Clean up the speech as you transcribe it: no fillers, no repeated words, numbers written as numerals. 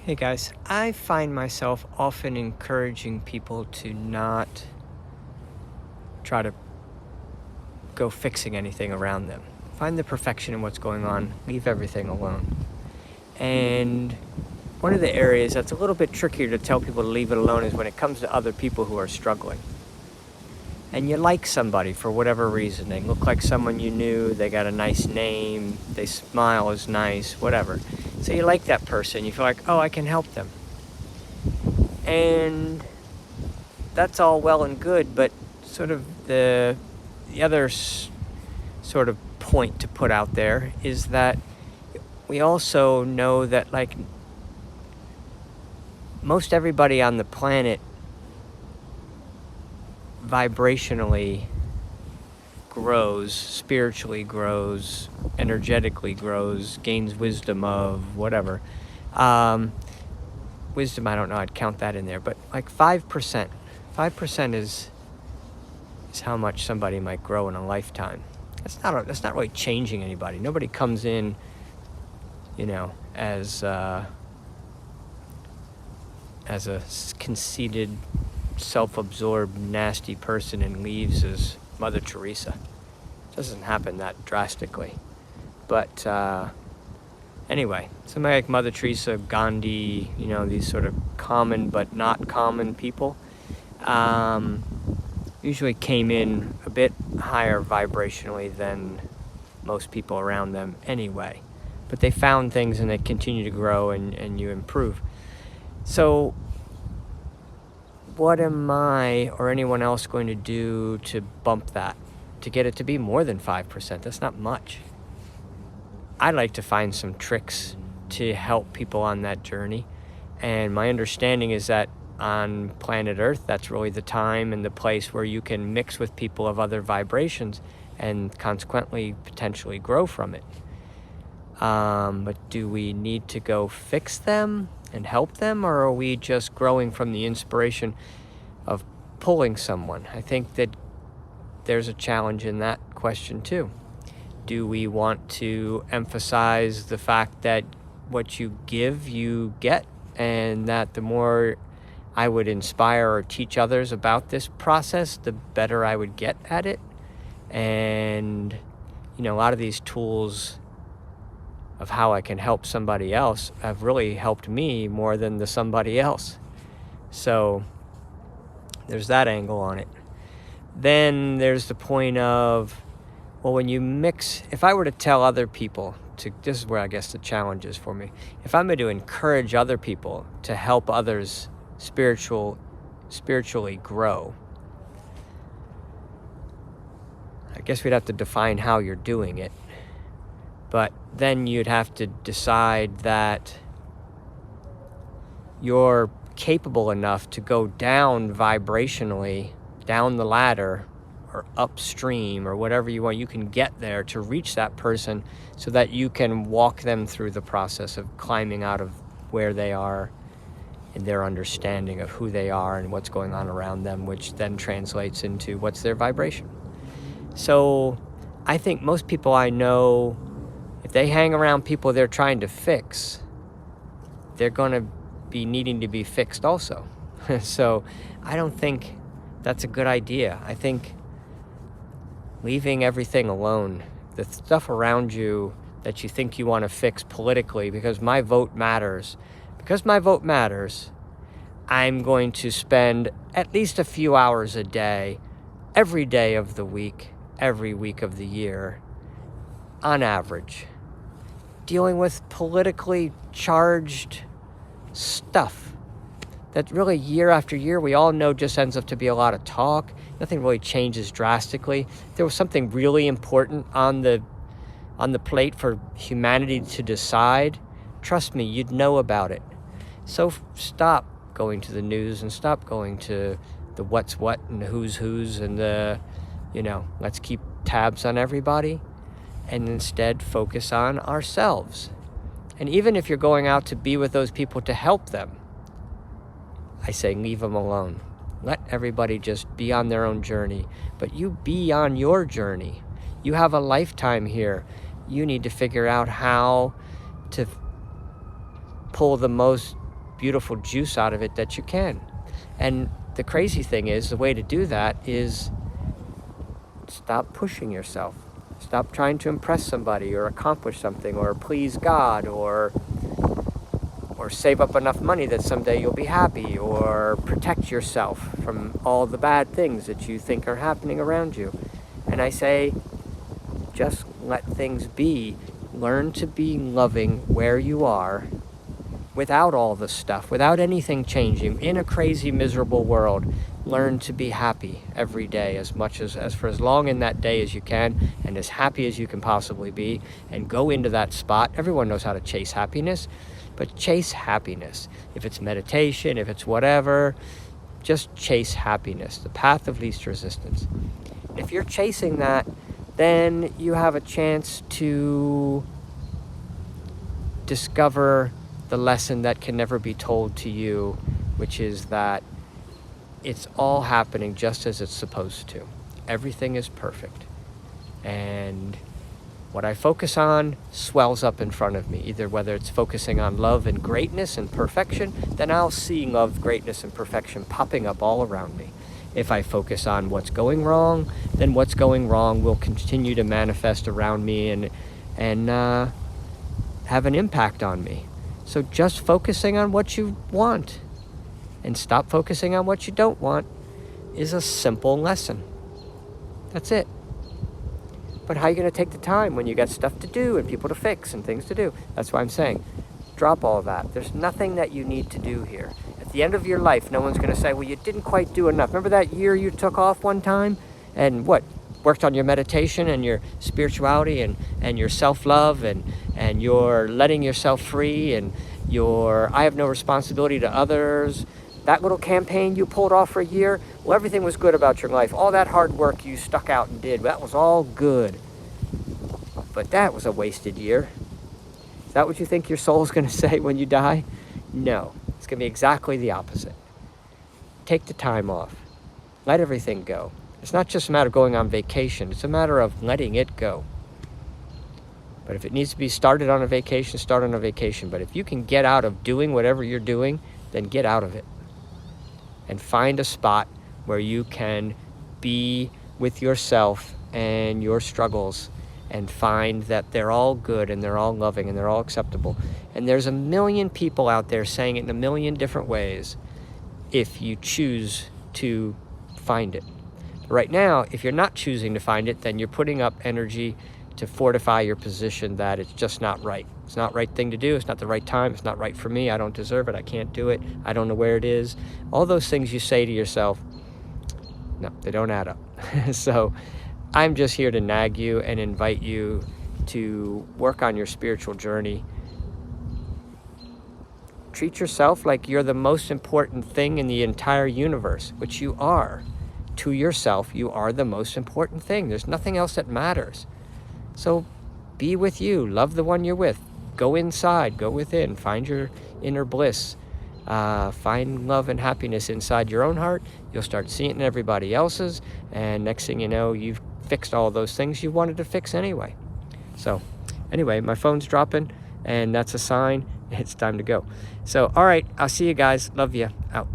Hey guys, I find myself often encouraging people to not try to go fixing anything around them. Find the perfection in what's going on, leave everything alone. And one of the areas that's a little bit trickier to tell people to leave it alone is when it comes to other people who are struggling. And you like somebody for whatever reason. They look like someone you knew, they got a nice name, they smile is nice, whatever. So you like that person, you feel like, oh, I can help them. And that's all well and good, but sort of the other sort of point to put out there is that we also know that, like, most everybody on the planet vibrationally grows, spiritually grows, energetically grows, gains wisdom of whatever. Wisdom, I don't know, I'd count that in there, but like 5%. 5% is how much somebody might grow in a lifetime. That's not really changing anybody. Nobody comes in, as a conceited, self-absorbed, nasty person and leaves as Mother Teresa. It doesn't happen that drastically. But anyway, somebody like Mother Teresa, Gandhi, these sort of common but not common people, usually came in a bit higher vibrationally than most people around them anyway. But they found things and they continue to grow and you improve. So what am I or anyone else going to do to bump that, to get it to be more than 5%? That's not much. I'd like to find some tricks to help people on that journey. And my understanding is that on planet Earth, that's really the time and the place where you can mix with people of other vibrations and consequently potentially grow from it. But do we need to go fix them and help them, or are we just growing from the inspiration of pulling someone? I think that there's a challenge in that question too. Do we want to emphasize the fact that what you give, you get, and that the more I would inspire or teach others about this process, the better I would get at it? And, a lot of these tools of how I can help somebody else have really helped me more than the somebody else. So there's that angle on it. Then there's the point of, well, when you mix, if I were to tell other people this is where I guess the challenge is for me. If I'm going to encourage other people to help others spiritually grow, I guess we'd have to define how you're doing it. But then you'd have to decide that you're capable enough to go down vibrationally, down the ladder, or upstream, or whatever you want. You can get there to reach that person so that you can walk them through the process of climbing out of where they are and their understanding of who they are and what's going on around them, which then translates into what's their vibration. So I think most people I know, if they hang around people they're trying to fix, they're going to be needing to be fixed also. So I don't think that's a good idea. I think leaving everything alone, the stuff around you that you think you want to fix politically, because my vote matters, I'm going to spend at least a few hours a day, every day of the week, every week of the year, on average, dealing with politically charged stuff that really year after year we all know just ends up to be a lot of talk. Nothing really changes drastically. If there was something really important on the plate for humanity to decide, trust me, you'd know about it. So stop going to the news and stop going to the what's what and the who's and the, let's keep tabs on everybody and instead focus on ourselves. And even if you're going out to be with those people to help them, I say leave them alone. Let everybody just be on their own journey. But you be on your journey. You have a lifetime here. You need to figure out how to pull the most beautiful juice out of it that you can. And the crazy thing is, the way to do that is stop pushing yourself. Stop trying to impress somebody or accomplish something or please God or save up enough money that someday you'll be happy, or protect yourself from all the bad things that you think are happening around you. And I say, just let things be. Learn to be loving where you are without all the stuff, without anything changing. In a crazy, miserable world, learn to be happy every day as much as for as long in that day as you can, and as happy as you can possibly be, and go into that spot. Everyone knows how to chase happiness, but chase happiness. If it's meditation, if it's whatever, just chase happiness, the path of least resistance. If you're chasing that, then you have a chance to discover the lesson that can never be told to you, which is that it's all happening just as it's supposed to. Everything is perfect. And what I focus on swells up in front of me. Either whether it's focusing on love and greatness and perfection, then I'll see love, greatness, and perfection popping up all around me. If I focus on what's going wrong, then what's going wrong will continue to manifest around me and have an impact on me. So just focusing on what you want and stop focusing on what you don't want is a simple lesson. That's it. But how are you going to take the time when you got stuff to do and people to fix and things to do? That's why I'm saying, drop all that. There's nothing that you need to do here. At the end of your life, no one's going to say, well, you didn't quite do enough. Remember that year you took off one time and worked on your meditation and your spirituality and your self-love and your letting yourself free and your I have no responsibility to others. That little campaign you pulled off for a year, well, everything was good about your life. All that hard work you stuck out and did, that was all good. But that was a wasted year. Is that what you think your soul is going to say when you die? No, it's going to be exactly the opposite. Take the time off. Let everything go. It's not just a matter of going on vacation. It's a matter of letting it go. But if it needs to be started on a vacation, start on a vacation. But if you can get out of doing whatever you're doing, then get out of it. And find a spot where you can be with yourself and your struggles and find that they're all good and they're all loving and they're all acceptable. And there's a million people out there saying it in a million different ways if you choose to find it. Right now, if you're not choosing to find it, then you're putting up energy to fortify your position that it's just not right. It's not the right thing to do. It's not the right time. It's not right for me. I don't deserve it. I can't do it. I don't know where it is. All those things you say to yourself, no, they don't add up. So I'm just here to nag you and invite you to work on your spiritual journey. Treat yourself like you're the most important thing in the entire universe, which you are. To yourself, you are the most important thing. There's nothing else that matters. So be with you. Love the one you're with. Go inside. Go within. Find your inner bliss. Find love and happiness inside your own heart. You'll start seeing it in everybody else's. And next thing you know, you've fixed all those things you wanted to fix anyway. So anyway, my phone's dropping, and that's a sign it's time to go. So, all right. I'll see you guys. Love you. Out.